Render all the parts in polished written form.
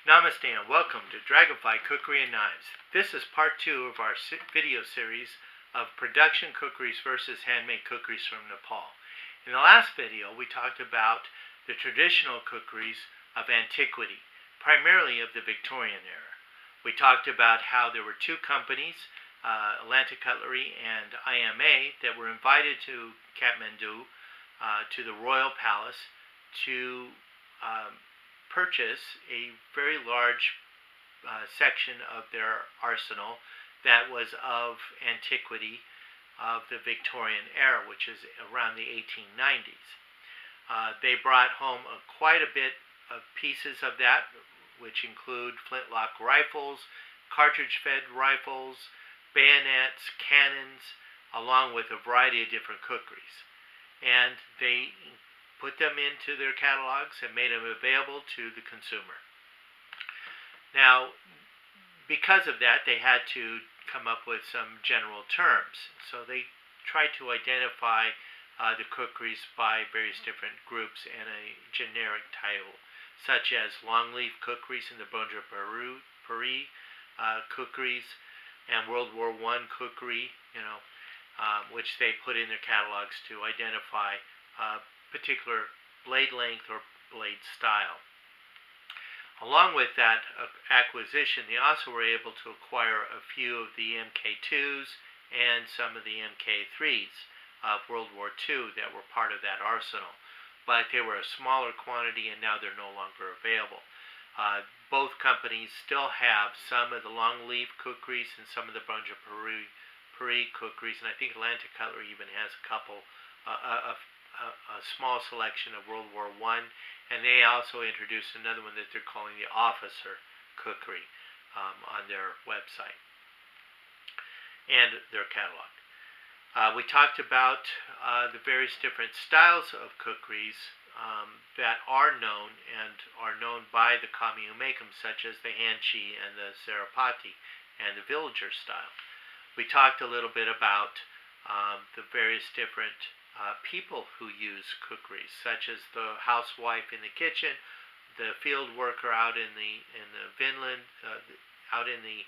Namaste and welcome to Dragonfly Kukri and Knives. This is part 2 of our video series of Production Khukuris versus Handmade Kukris from Nepal. In the last video, we talked about the traditional kukris of antiquity, primarily of the Victorian era. We talked about how there were two companies, Handmade Kukri and IMA, that were invited to Kathmandu, to the royal palace, to purchase a very large section of their arsenal that was of antiquity of the Victorian era, which is around the 1890s. They brought home quite a bit of pieces of that, which include flintlock rifles, cartridge-fed rifles, bayonets, cannons, along with a variety of different kukris. And they put them into their catalogs and made them available to the consumer. Now, because of that, they had to come up with some general terms. So they tried to identify the kukris by various different groups and a generic title, such as longleaf kukris in the Bonjour-Paris kukris and World War I kukri, which they put in their catalogs to identify particular blade length or blade style. Along with that acquisition, they also were able to acquire a few of the MK2s and some of the MK3s of World War II that were part of that arsenal. But they were a smaller quantity and now they're no longer available. Both companies still have some of the long-leaf kukris and some of the Bonjour-Paris kukris, and I think Handmade Kukri even has a couple, a small selection of World War I, and they also introduced another one that they're calling the Officer Kukri on their website and their catalog. We talked about the various different styles of kukris that are known by the kami who make them, such as the Hanchi and the Sarapati and the villager style. We talked a little bit about the various different people who use kukris, such as the housewife in the kitchen, the field worker out in the vinland, out in the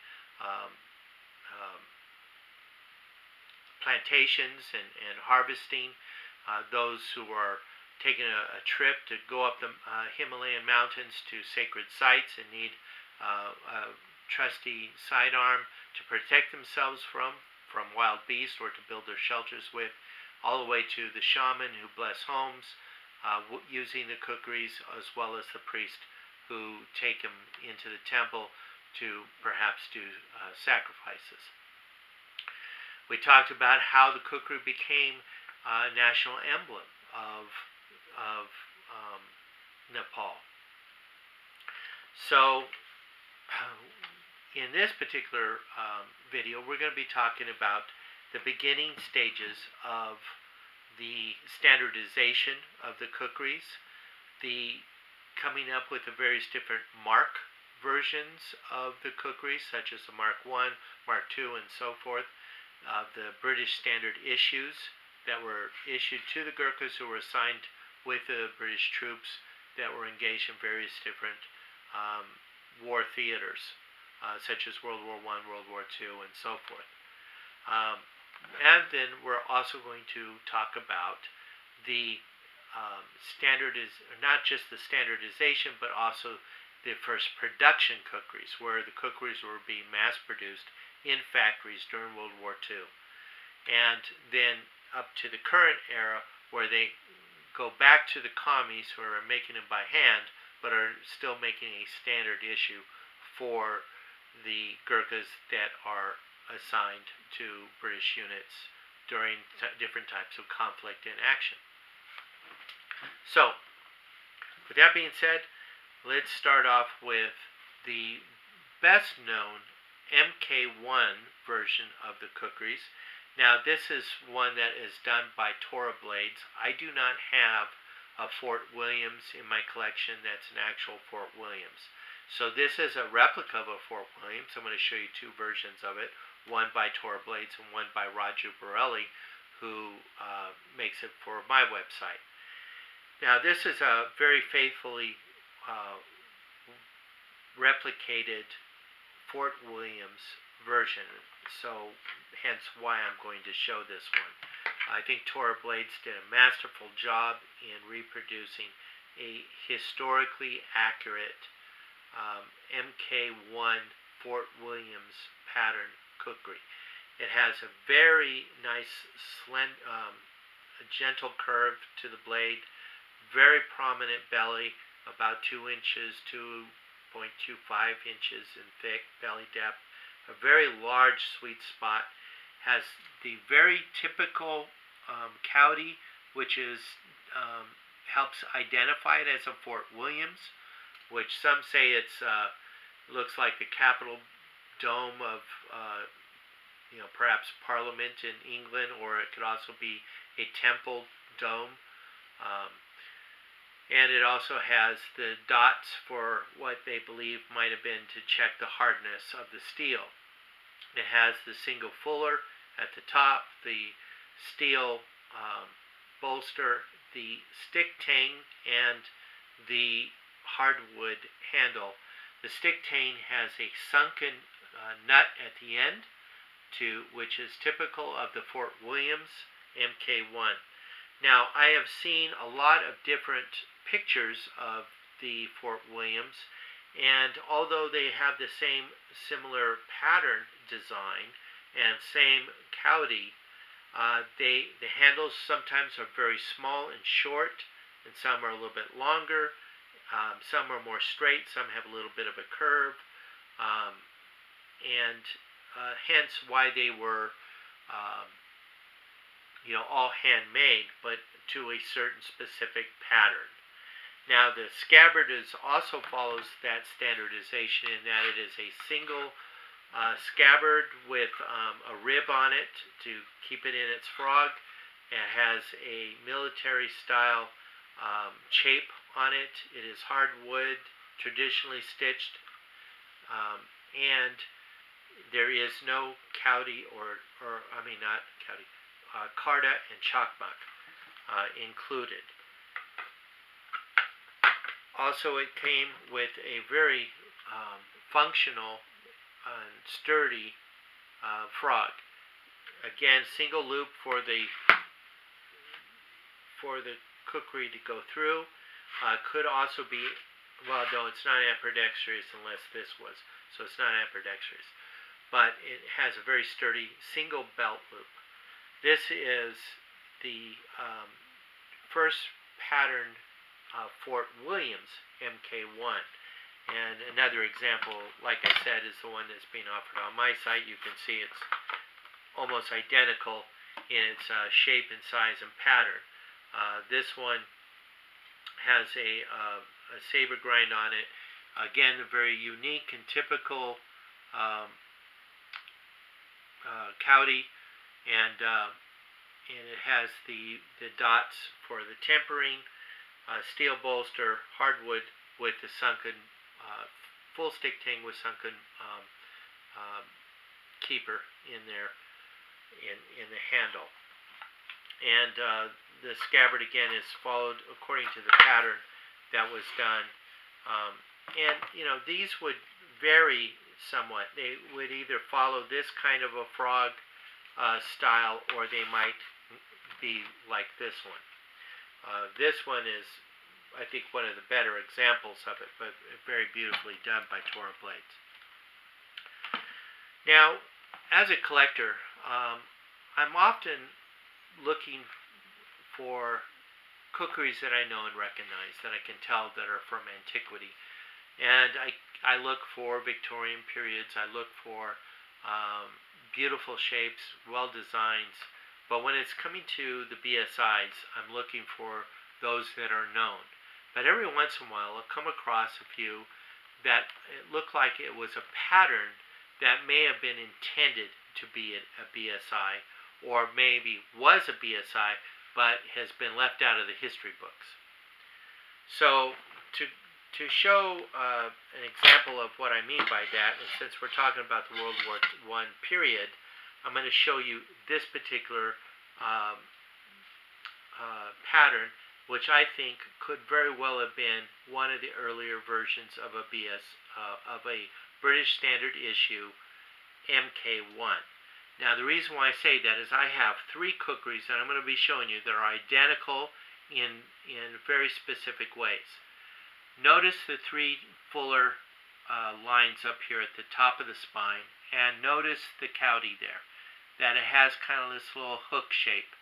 plantations and harvesting, those who are taking a trip to go up the Himalayan mountains to sacred sites and need a trusty sidearm to protect themselves from wild beasts or to build their shelters with, all the way to the shaman who bless homes using the kukris, as well as the priest who take them into the temple to perhaps do sacrifices. We talked about how the kukri became a national emblem of Nepal. So in this particular video, we're going to be talking about the beginning stages of the standardization of the kukris, the coming up with the various different mark versions of the kukris, such as the Mark I, Mark II, and so forth, the British Standard Issues that were issued to the Gurkhas who were assigned with the British troops that were engaged in various different war theaters, such as World War I, World War II, and so forth. And then we're also going to talk about the not just the standardization, but also the first production kukris, where the kukris were being mass-produced in factories during World War II. And then up to the current era, where they go back to the commies who are making them by hand, but are still making a standard issue for the Gurkhas that are assigned to British units during different types of conflict and action. So, with that being said, let's start off with the best known MK1 version of the kukris. Now, this is one that is done by Tora Blades. I do not have a Fort Williams in my collection that's an actual Fort Williams. So this is a replica of a Fort Williams. I'm going to show you two versions of it, one by Tora Blades and one by Raju Borelli, who makes it for my website. Now, this is a very faithfully replicated Fort Williams version, so hence why I'm going to show this one. I think Tora Blades did a masterful job in reproducing a historically accurate MK1 Fort Williams pattern kukri. It has a very nice, a gentle curve to the blade, very prominent belly, about 2 inches, 2.25 inches in thick belly depth, a very large sweet spot, has the very typical cowdy, which is helps identify it as a Fort Williams, which some say it's looks like the Capitol dome of perhaps Parliament in England, or it could also be a temple dome. And it also has the dots for what they believe might have been to check the hardness of the steel. It has the single fuller at the top, the steel bolster, the stick tang, and the hardwood handle. The stick tang has a sunken nut at the end, which is typical of the Fort Williams MK1. Now, I have seen a lot of different pictures of the Fort Williams, and although they have the same similar pattern design and same cowdy, the handles sometimes are very small and short, and some are a little bit longer. Some are more straight, some have a little bit of a curve, and hence why they were all handmade, but to a certain specific pattern. Now, the scabbard also follows that standardization in that it is a single scabbard with a rib on it to keep it in its frog. It has a military style shape on it. It is hardwood, traditionally stitched, and there is no cowdy not cowdy, carta and chakmak included. Also, it came with a very functional and sturdy frog. Again, single loop for the kukri to go through. Could also be, well, no, it's not ambidextrous unless this was, so it's not ambidextrous. But it has a very sturdy single belt loop. This is the first pattern Fort Williams MK1. And another example, like I said, is the one that's being offered on my site. You can see it's almost identical in its shape and size and pattern. This one has a saber grind on it. Again, a very unique and typical cowdy, and it has the dots for the tempering, steel bolster, hardwood with the sunken full stick tang with sunken keeper in there in the handle. And the scabbard again is followed according to the pattern that was done. And these would vary somewhat. They would either follow this kind of a frog style, or they might be like this one. This one is, I think, one of the better examples of it, but very beautifully done by Tora Blades. Now, as a collector, I'm often looking for kukris that I know and recognize, that I can tell that are from antiquity. And I look for Victorian periods, I look for beautiful shapes, well designed. But when it's coming to the BSIs, I'm looking for those that are known. But every once in a while, I'll come across a few that it looked like it was a pattern that may have been intended to be a BSI, or maybe was a BSI, but has been left out of the history books. So to show an example of what I mean by that, and since we're talking about the World War I period, I'm going to show you this particular pattern which I think could very well have been one of the earlier versions of a British Standard Issue MK1. Now, the reason why I say that is I have 3 kukris that I'm going to be showing you that are identical in very specific ways. Notice the 3 fuller lines up here at the top of the spine, and notice the cowdy there, that it has kind of this little hook shape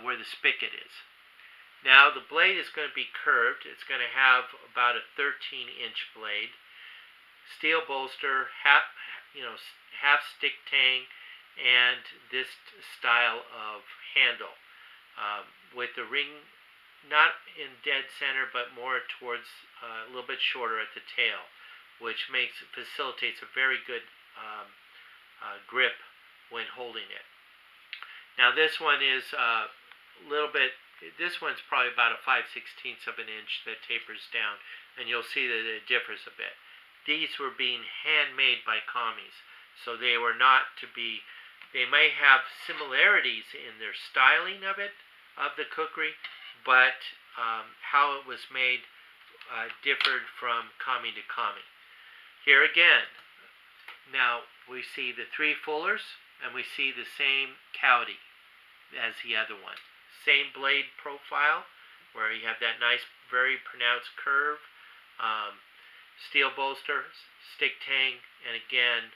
where the spigot is. Now, the blade is going to be curved. It's going to have about a 13-inch blade, steel bolster, half stick tang, and this style of handle with the ring not in dead center but more towards a little bit shorter at the tail, which facilitates a very good grip when holding it. Now this one is a little bit, this one's probably about a 5/16 of an inch that tapers down, and you'll see that it differs a bit. These were being handmade by commies, so they were not to be. They may have similarities in their styling of the kukri, but how it was made differed from kami to kami. Here again, now we see the 3 fullers, and we see the same cowdy as the other one. Same blade profile, where you have that nice, very pronounced curve, steel bolster, stick tang, and again,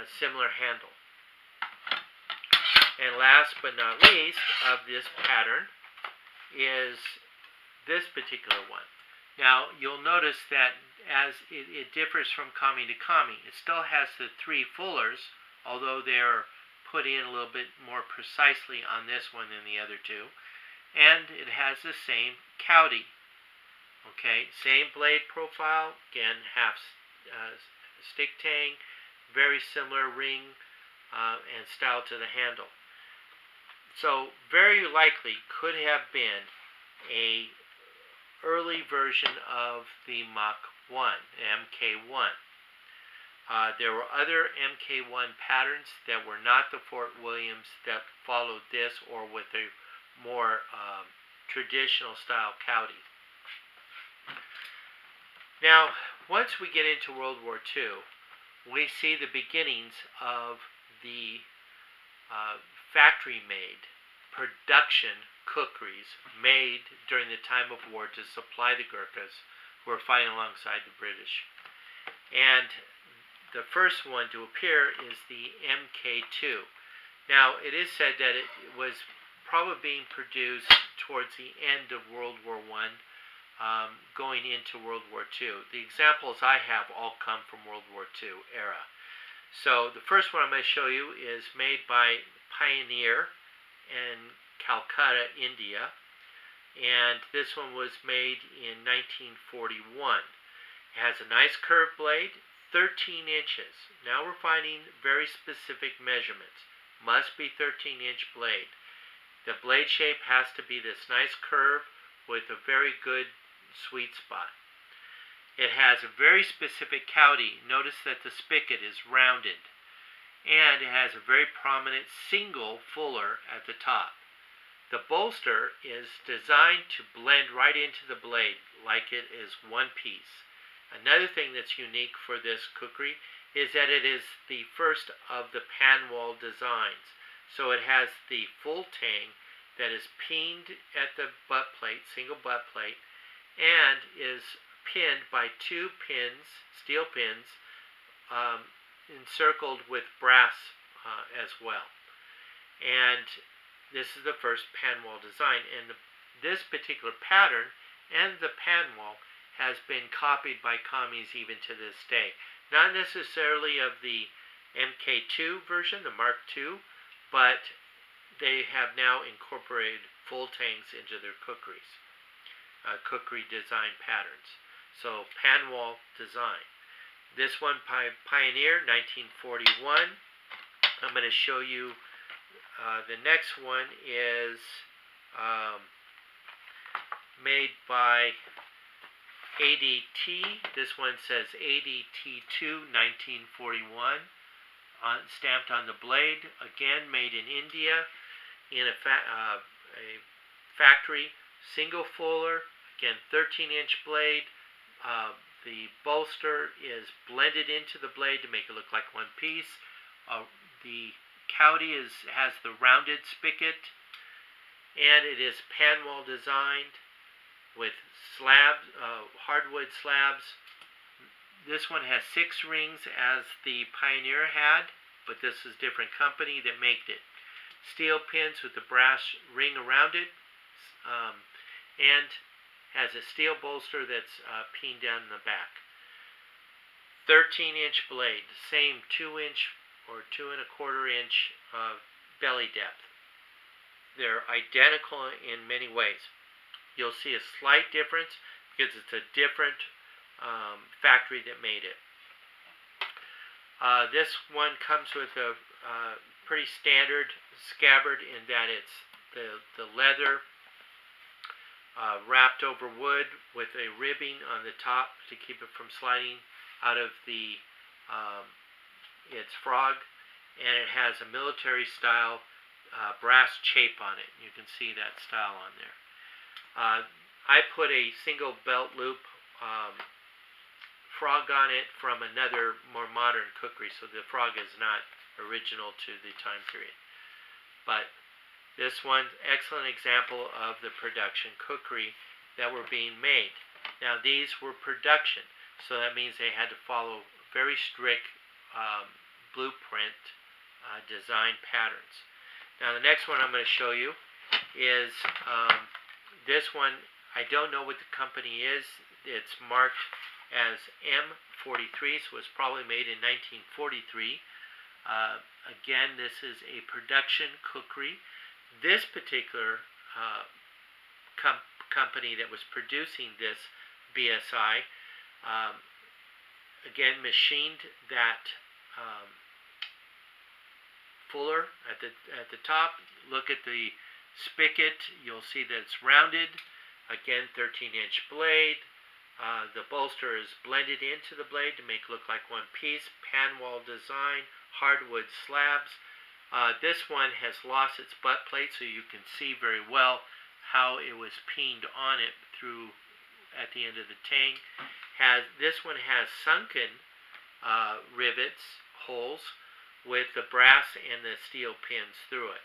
similar handle. And last but not least of this pattern is this particular one. Now, you'll notice that as it differs from kami to kami, it still has the 3 fullers, although they're put in a little bit more precisely on this one than the other 2. And it has the same cowdy. Okay, same blade profile, again, half stick tang, very similar ring and style to the handle. So very likely could have been a early version of the Mach 1, MK1. There were other MK1 patterns that were not the Fort Williams that followed this, or with a more traditional style cowdy. Now, once we get into World War II, we see the beginnings of the factory-made production kukris made during the time of war to supply the Gurkhas who were fighting alongside the British. And the first one to appear is the MK2. Now, it is said that it was probably being produced towards the end of World War I, going into World War II. The examples I have all come from World War II era. So the first one I'm going to show you is made by Pioneer in Calcutta, India, and this one was made in 1941. It has a nice curved blade, 13 inches. Now we're finding very specific measurements. Must be 13-inch blade. The blade shape has to be this nice curve with a very good sweet spot. It has a very specific cowdy. Notice that the spigot is rounded, and it has a very prominent single fuller at the top. The bolster is designed to blend right into the blade like it is one piece. Another thing that's unique for this kukri is that it is the first of the panwall designs. So it has the full tang that is pinned at the butt plate, single butt plate, and is pinned by 2 pins, steel pins, encircled with brass as well. And this is the first panwall design. And this particular pattern and the panwall has been copied by commies even to this day. Not necessarily of the MK2 version, the Mark II, but they have now incorporated full tangs into their kukris, kukri design patterns. So panwall design. This one by Pioneer, 1941. I'm going to show you the next one is made by ADT. This one says ADT2 1941 stamped on the blade. Again, made in India in a factory single fuller, again 13-inch blade. The bolster is blended into the blade to make it look like one piece. The cowdy has the rounded spigot, and it is pan wall designed with slabs, hardwood slabs. This one has 6 rings as the Pioneer had, but this is a different company that made it. Steel pins with the brass ring around it, and has a steel bolster that's peened down in the back. 13-inch blade, same 2-inch or 2 1/4 inch belly depth. They're identical in many ways. You'll see a slight difference because it's a different factory that made it. This one comes with a pretty standard scabbard in that it's the leather wrapped over wood with a ribbing on the top to keep it from sliding out of its frog, and it has a military style brass chape on it. You can see that style on there. I put a single belt loop frog on it from another more modern kukri, so the frog is not original to the time period. But this one, excellent example of the production kukri that were being made. Now these were production, so that means they had to follow very strict blueprint design patterns. Now the next one I'm going to show you is this one. I don't know what the company is. It's marked as M43, so it's probably made in 1943. Again, this is a production kukri. This particular company that was producing this BSI, again, machined that fuller at the top. Look at the spigot. You'll see that it's rounded. Again, 13-inch blade. The bolster is blended into the blade to make it look like one piece. Pan wall design, hardwood slabs. This one has lost its butt plate, so you can see very well how it was peened on it through at the end of the tang. This one has sunken rivets, holes, with the brass and the steel pins through it.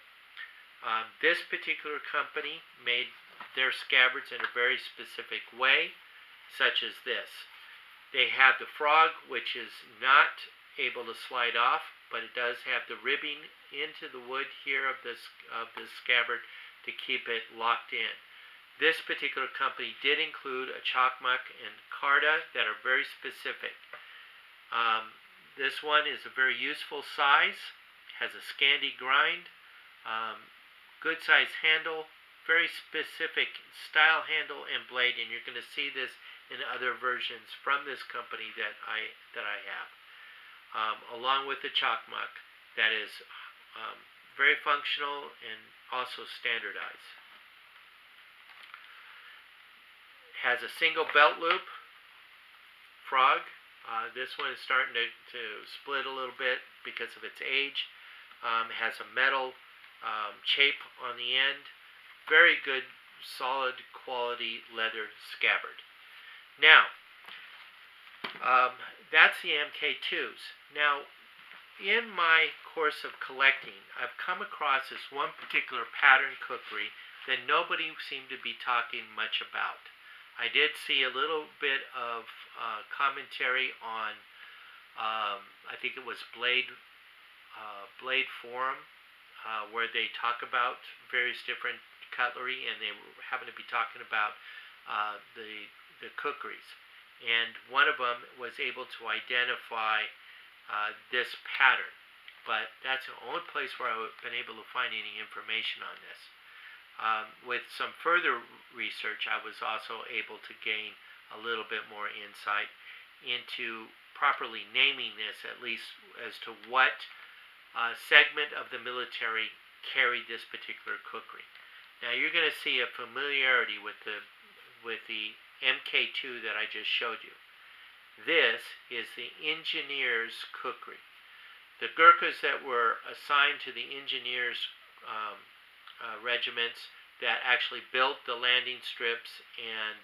This particular company made their scabbards in a very specific way, such as this. They have the frog, which is not able to slide off, but it does have the ribbing into the wood here of this scabbard to keep it locked in. This particular company did include a chakmak and karda that are very specific. This one is a very useful size, has a Scandi grind, good size handle, very specific style handle and blade, and you're going to see this in other versions from this company that I have, along with the chakmak that is very functional and also standardized. Has a single belt loop frog. This one is starting to split a little bit because of its age. Has a metal chape on the end. Very good, solid quality leather scabbard. Now, that's the MK2s. Now, in my course of collecting, I've come across this one particular pattern kukri that nobody seemed to be talking much about. I did see a little bit of commentary on, I think it was Blade Forum, where they talk about various different cutlery, and they happen to be talking about the kukris. And one of them was able to identify this pattern, but that's the only place where I've been able to find any information on this. With some further research, I was also able to gain a little bit more insight into properly naming this, at least as to what segment of the military carried this particular kukri. Now you're going to see a familiarity with the MK2 that I just showed you. This is the engineer's kukri. The Gurkhas that were assigned to the engineers regiments, that actually built the landing strips and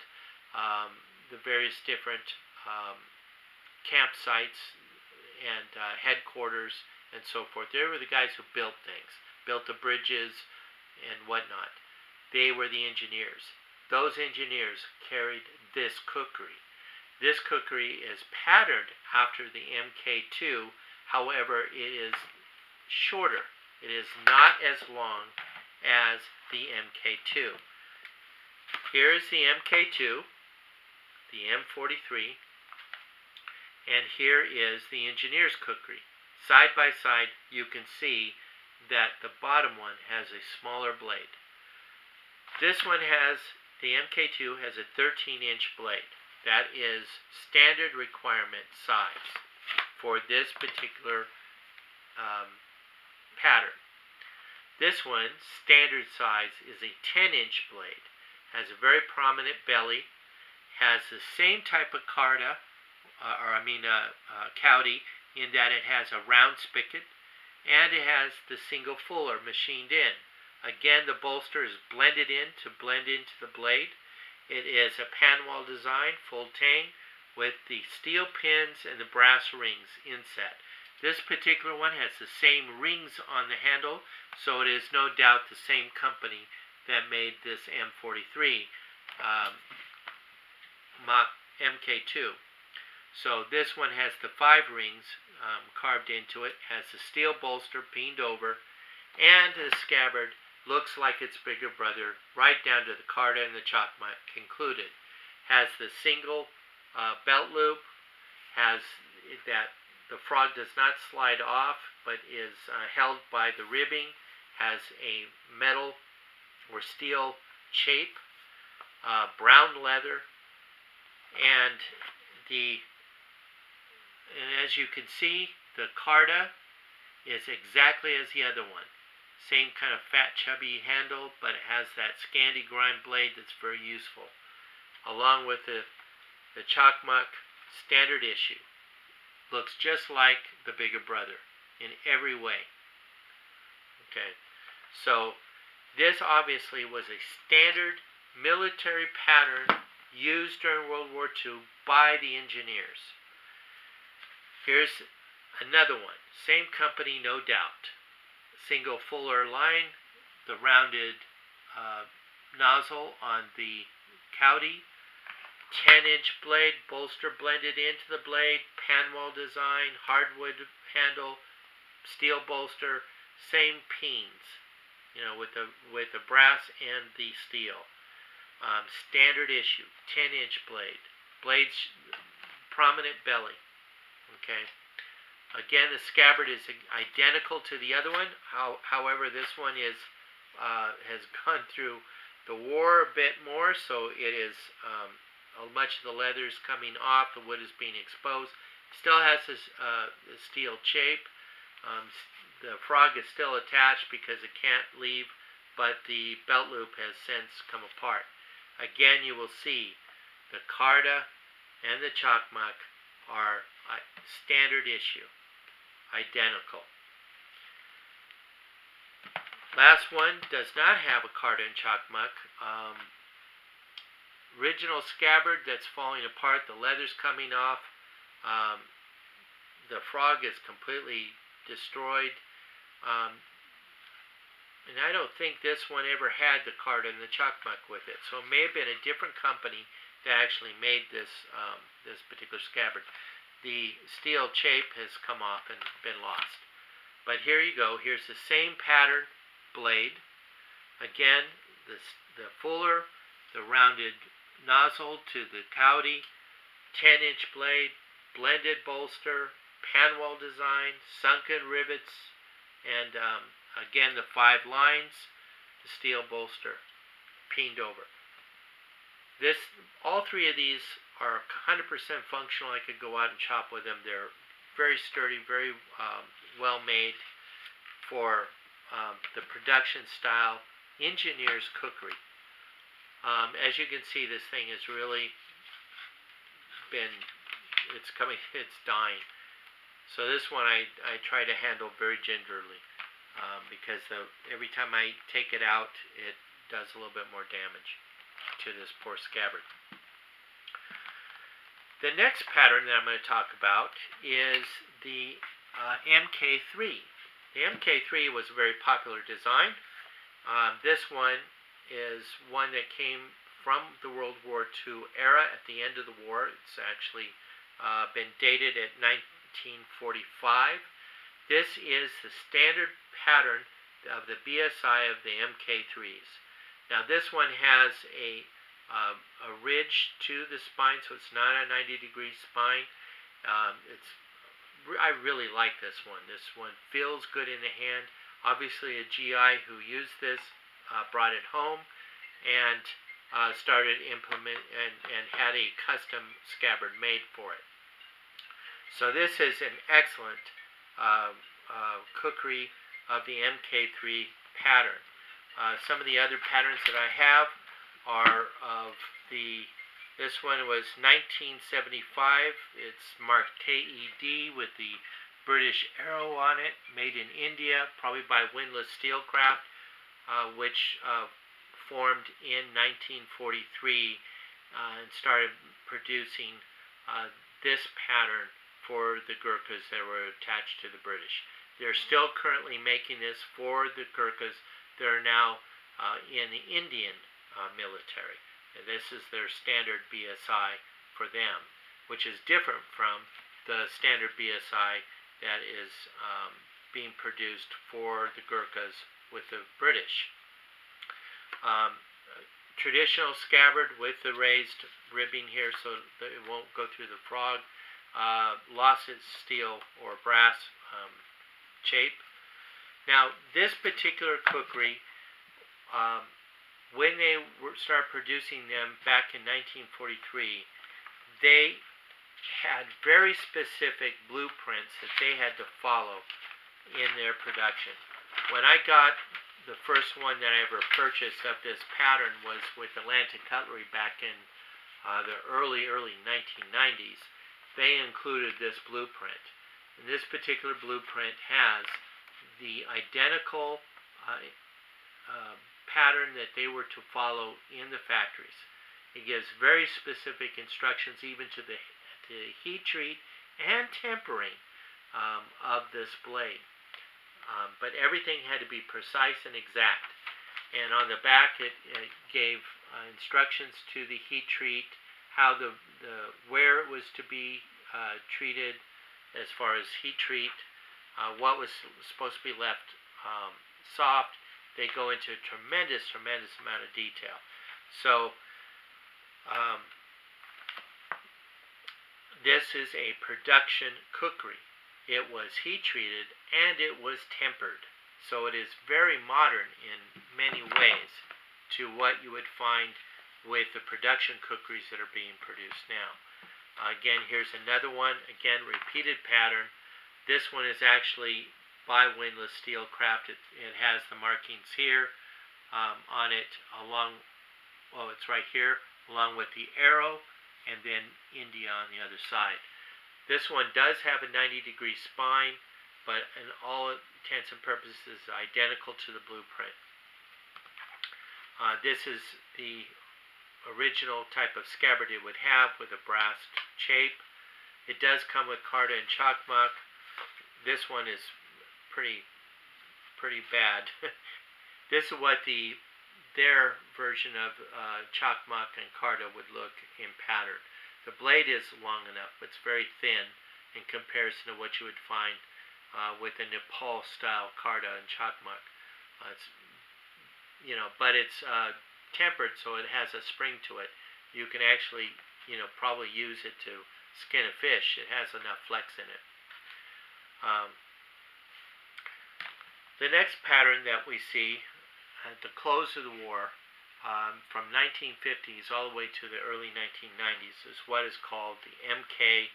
the various different campsites and headquarters and so forth. They were the guys who built things, built the bridges and whatnot. They were the engineers. Those engineers carried this kukri. This kukri is patterned after the MK2, however, it is shorter. It is not as long as the MK2. Here is the MK2, the M43, and here is the engineer's kukri. Side by side, you can see that the bottom one has a smaller blade. This one the MK2 has a 13-inch blade. That is standard requirement size for this particular pattern. This one, standard size, is a 10-inch blade. Has a very prominent belly. Has the same type of cowdy, in that it has a round spigot, and it has the single fuller machined in. Again, the bolster is blended in to blend into the blade. It is a panwall design, full tang, with the steel pins and the brass rings inset. This particular one has the same rings on the handle, so it is no doubt the same company that made this M43 Mach MK2. So this one has the 5 rings carved into it, has the steel bolster pinned over, and the scabbard looks like its bigger brother, right down to the carta and the chakma included. Has the single belt loop, has that the frog does not slide off, but is held by the ribbing, has a metal or steel chape, brown leather, and as you can see, the carta is exactly as the other one. Same kind of fat, chubby handle, but it has that Scandi grind blade that's very useful. Along with the chakmak standard issue. Looks just like the bigger brother in every way. Okay, so this obviously was a standard military pattern used during World War II by the engineers. Here's another one. Same company, no doubt. Single fuller line, the rounded nozzle on the cowdy, 10-inch blade, bolster blended into the blade, panwall design, hardwood handle, steel bolster, same pins, with the brass and the steel. Standard issue, 10-inch blade, blades, prominent belly. Okay. Again, the scabbard is identical to the other one. However, this one has gone through the war a bit more, so it is much of the leather is coming off. The wood is being exposed. Still has this steel chape. The frog is still attached because it can't leave, but the belt loop has since come apart. Again, you will see the carta and the chakmak are standard issue, identical. Last one does not have a carta and chakmak. Original scabbard that's falling apart, the leather's coming off, the frog is completely destroyed, and I don't think this one ever had the carta and the chakmak with it, so it may have been a different company that actually made this this particular scabbard. The steel chape has come off and been lost. But here you go. Here's the same pattern blade. Again, the fuller, the rounded nozzle to the cowdy, 10-inch blade, blended bolster, panwall design, sunken rivets, and again the 5 lines, the steel bolster, pinned over. All 3 of these are 100% functional. I could go out and chop with them. They're very sturdy, very well made for the production style engineer's kukri. As you can see, this thing has really it's dying. So this one I try to handle very gingerly because every time I take it out, does a little bit more damage to this poor scabbard. The next pattern that I'm going to talk about is the MK3. The MK3 was a very popular design. This one is one that came from the World War II era at the end of the war. It's actually been dated at 1945. This is the standard pattern of the BSI of the MK3s. Now this one has a ridge to the spine, so it's not a 90-degree spine. I really like this one. This one feels good in the hand. Obviously, a GI who used this brought it home and started implement and had a custom scabbard made for it. So this is an excellent kukri of the MK3 pattern. Some of the other patterns that I have are of this one was 1975. It's marked KED with the British arrow on it, made in India, probably by Windlass Steelcraft, which formed in 1943 and started producing this pattern for the Gurkhas that were attached to the British. They're still currently making this for the Gurkhas that are now in the Indian military. And this is their standard BSI for them, which is different from the standard BSI that is being produced for the Gurkhas with the British. Traditional scabbard with the raised ribbing here so that it won't go through the frog. Losset steel or brass shape. Now this particular kukri, when they started producing them back in 1943, they had very specific blueprints that they had to follow in their production. When I got the first one that I ever purchased of this pattern was with Atlantic Cutlery back in the early 1990s. They included this blueprint. And this particular blueprint has the identical pattern that they were to follow in the factories. It gives very specific instructions even to the heat treat and tempering of this blade. But everything had to be precise and exact. And on the back it gave instructions to the heat treat, how where it was to be treated as far as heat treat, what was supposed to be left soft. They go into a tremendous amount of detail. So this is a production kukri. It was heat treated and it was tempered. So it is very modern in many ways to what you would find with the production kukris that are being produced now. Again, here's another one. Again, repeated pattern. This one is actually by Windlass Steelcraft. It has the markings here on it along, it's right here, along with the arrow and then India on the other side. This one does have a 90-degree spine, but in all intents and purposes identical to the blueprint. This is the original type of scabbard it would have with a brass shape. It does come with Karda and Chakmak. This one is pretty bad. This is what their version of Chakmak and Karda would look in pattern. The blade is long enough, but it's very thin in comparison to what you would find with a Nepal style Karda and Chakmak. But it's tempered, so it has a spring to it. You can actually, probably use it to skin a fish. It has enough flex in it. The next pattern that we see at the close of the war, from 1950s all the way to the early 1990s, is what is called the MK5.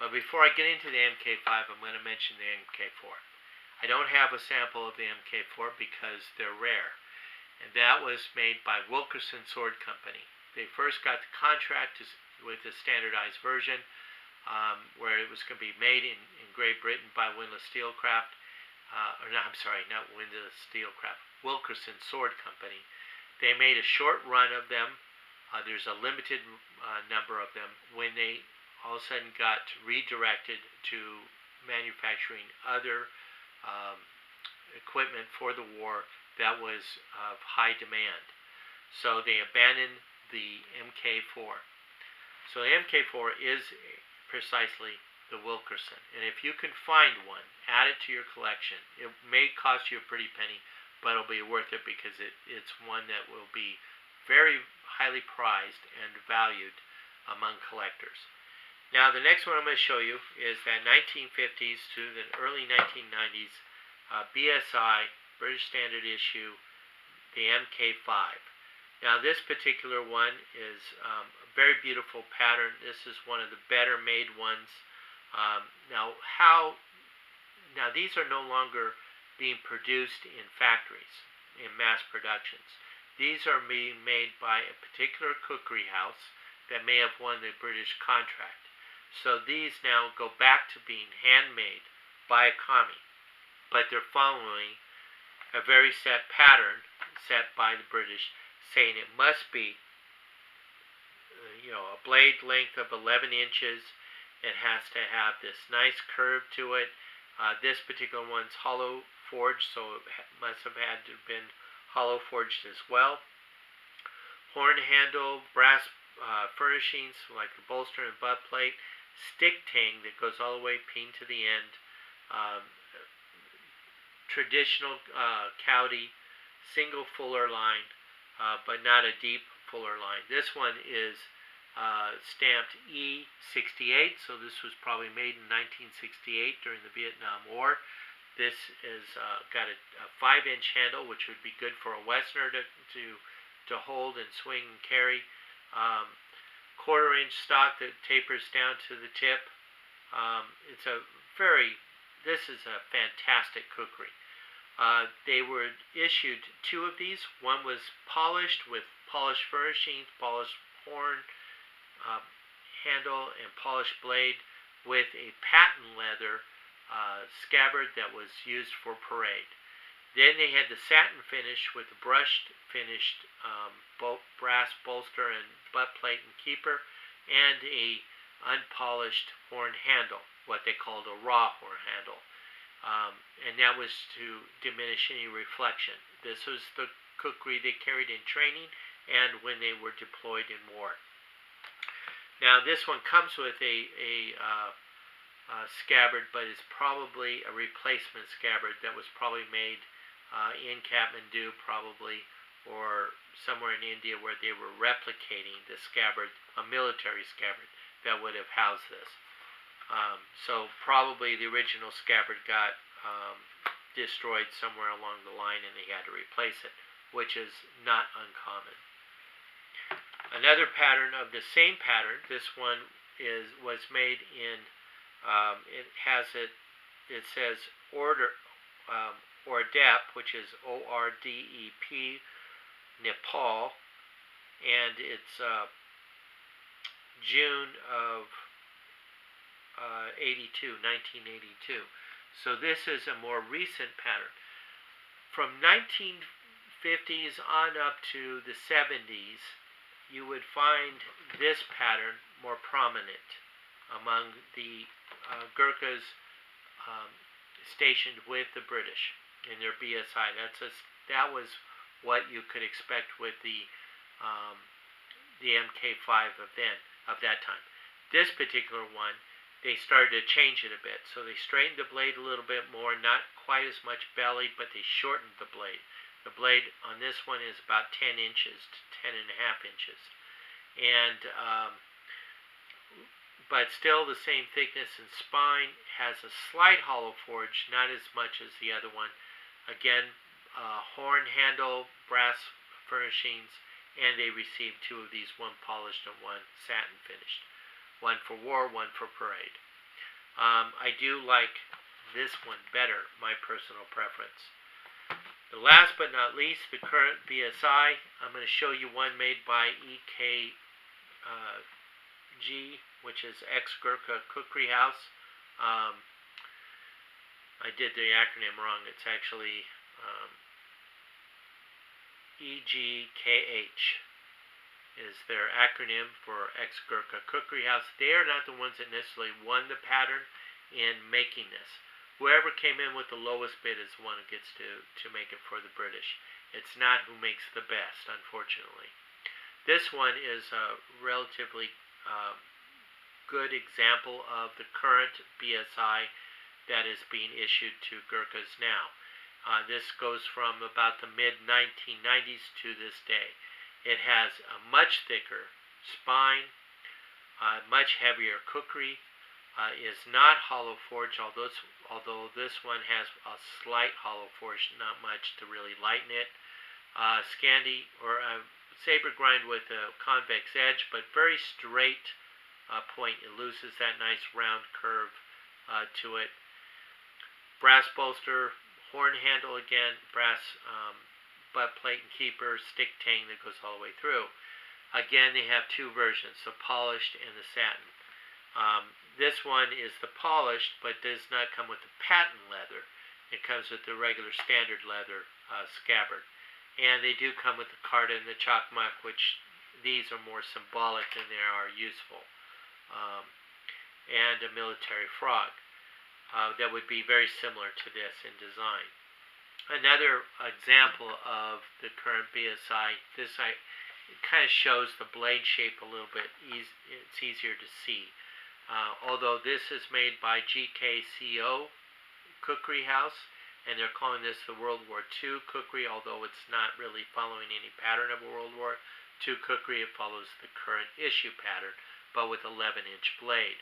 But before I get into the MK5, I'm going to mention the MK4. I don't have a sample of the MK4 because they're rare. And that was made by Wilkerson Sword Company. They first got the contract with the standardized version, where it was going to be made in Great Britain by Windlass Steelcraft. Not Windlass Steelcraft, Wilkerson Sword Company. They made a short run of them. There's a limited number of them. When they all of a sudden got redirected to manufacturing other um, equipment for the war that was of high demand. So they abandoned the MK4. So the MK4 is precisely the Wilkerson. And if you can find one, add it to your collection. It may cost you a pretty penny, but it'll be worth it because it's one that will be very highly prized and valued among collectors. Now the next one I'm going to show you is that 1950s to the early 1990s BSI, British Standard Issue, the MK5. Now this particular one is a very beautiful pattern. This is one of the better made ones. Now these are no longer being produced in factories, in mass productions. These are being made by a particular cookery house that may have won the British contract. So these now go back to being handmade by a commie, but they're following a very set pattern set by the British, saying it must be a blade length of 11 inches. It has to have this nice curve to it. This particular one's hollow forged, so it must have had to have been hollow forged as well. Horn handle, brass furnishings like the bolster and butt plate, stick tang that goes all the way peen to the end, traditional cowdy, single fuller line, but not a deep fuller line. This one is stamped E68, so this was probably made in 1968 during the Vietnam War. This is got a 5-inch handle, which would be good for a Westerner to hold and swing and carry. 1/4-inch stock that tapers down to the tip. This is a fantastic kukri. They were issued 2 of these. One was polished with polished furnishings, polished horn handle, and polished blade with a patent leather scabbard that was used for parade. Then they had the satin finish with the brushed finished brass bolster and butt plate and keeper, and a unpolished horn handle, what they called a raw horn handle. And that was to diminish any reflection. This was the kukri they carried in training and when they were deployed in war. Now this one comes with a scabbard, but it's probably a replacement scabbard that was probably made in Kathmandu probably, or somewhere in India where they were replicating the scabbard, a military scabbard that would have housed this. So probably the original scabbard got destroyed somewhere along the line and they had to replace it, which is not uncommon. Another pattern of the same pattern, this one was made in, it says Ordep, which is ORDEP, Nepal, and it's June of 1982. So this is a more recent pattern. From 1950s on up to the 70s, you would find this pattern more prominent among the Gurkhas stationed with the British in their BSI. That was what you could expect with the MK5 of that time. This particular one, they started to change it a bit. So they straightened the blade a little bit more, not quite as much belly, but they shortened the blade. The blade on this one is about 10 inches to 10.5 inches. And but still the same thickness and spine, has a slight hollow forge, not as much as the other one. Again, horn handle, brass furnishings, and they received 2 of these, one polished and one satin finished. One for war, one for parade. I do like this one better, my personal preference. The last but not least, the current BSI. I'm going to show you one made by EKG, which is ex-Gurkha Kukri House. I did the acronym wrong. It's actually EGKH is their acronym for ex-Gurkha Kukri House. They are not the ones that necessarily won the pattern in making this. Whoever came in with the lowest bid is the one who gets to make it for the British. It's not who makes the best, unfortunately. This one is a relatively good example of the current BSI that is being issued to Gurkhas now. This goes from about the mid-1990s to this day. It has a much thicker spine, much heavier kukri, is not hollow forged, although this one has a slight hollow forge, not much to really lighten it. Scandi or saber grind with a convex edge, but very straight point. It loses that nice round curve to it. Brass bolster, horn handle again, brass butt plate and keeper, stick tang that goes all the way through. Again, they have two versions, the polished and the satin. This one is the polished, but does not come with the patent leather. It comes with the regular standard leather scabbard. And they do come with the carta and the chakmak, which these are more symbolic than they are useful. And a military frog that would be very similar to this in design. Another example of the current BSI, it kind of shows the blade shape a little bit. It's easier to see. Although this is made by GKCO Kukri House, and they're calling this the World War II Kukri, although it's not really following any pattern of a World War II Kukri. It follows the current issue pattern, but with 11-inch blade.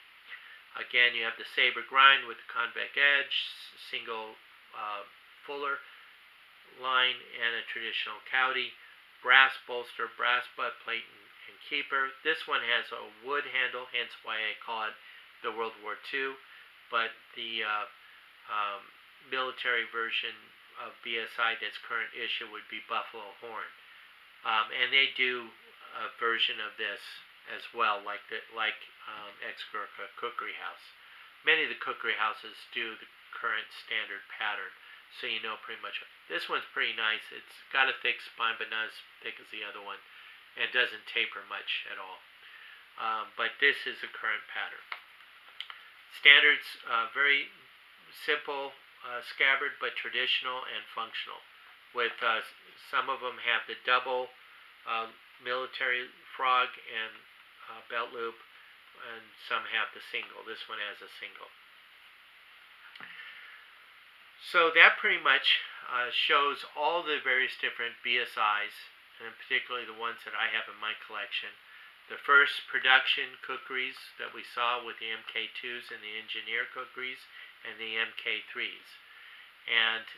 Again, you have the saber grind with the convex edge, single fuller line, and a traditional cowdy, brass bolster, brass butt plate, and keeper. This one has a wood handle, hence why I call it the World War II, but the military version of BSI that's current issue would be buffalo horn. And they do a version of this as well, like ex-Gurkha Kukri House. Many of the Kukri houses do the current standard pattern, so you know pretty much. This one's pretty nice. It's got a thick spine, but not as thick as the other one, and it doesn't taper much at all. But this is the current pattern. Standards, very simple scabbard, but traditional and functional. With some of them have the double military frog and belt loop, and some have the single. This one has a single. So that pretty much shows all the various different BSIs, and particularly the ones that I have in my collection. The first production kukris that we saw with the MK2s and the engineer kukris and the MK3s. And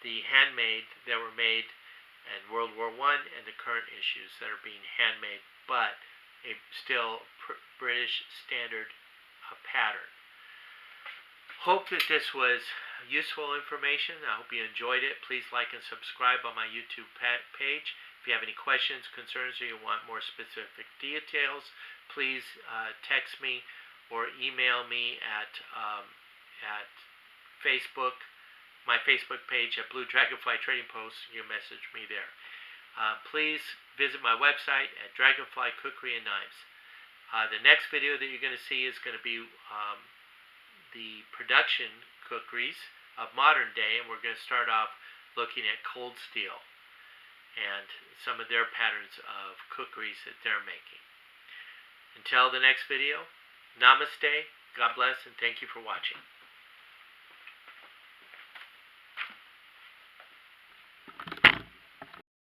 the handmade that were made in World War I and the current issues that are being handmade, but still British Standard pattern. Hope that this was useful information. I hope you enjoyed it. Please like and subscribe on my YouTube page. If you have any questions, concerns, or you want more specific details, please text me or email me at Facebook, my Facebook page at Blue Dragonfly Trading Post. You message me there. Please visit my website at Dragonfly Kukri and Knives. The next video that you're going to see is going to be the production kukris of modern day, and we're going to start off looking at cold steel and some of their patterns of kukris that they're making. Until the next video, namaste, God bless, and thank you for watching.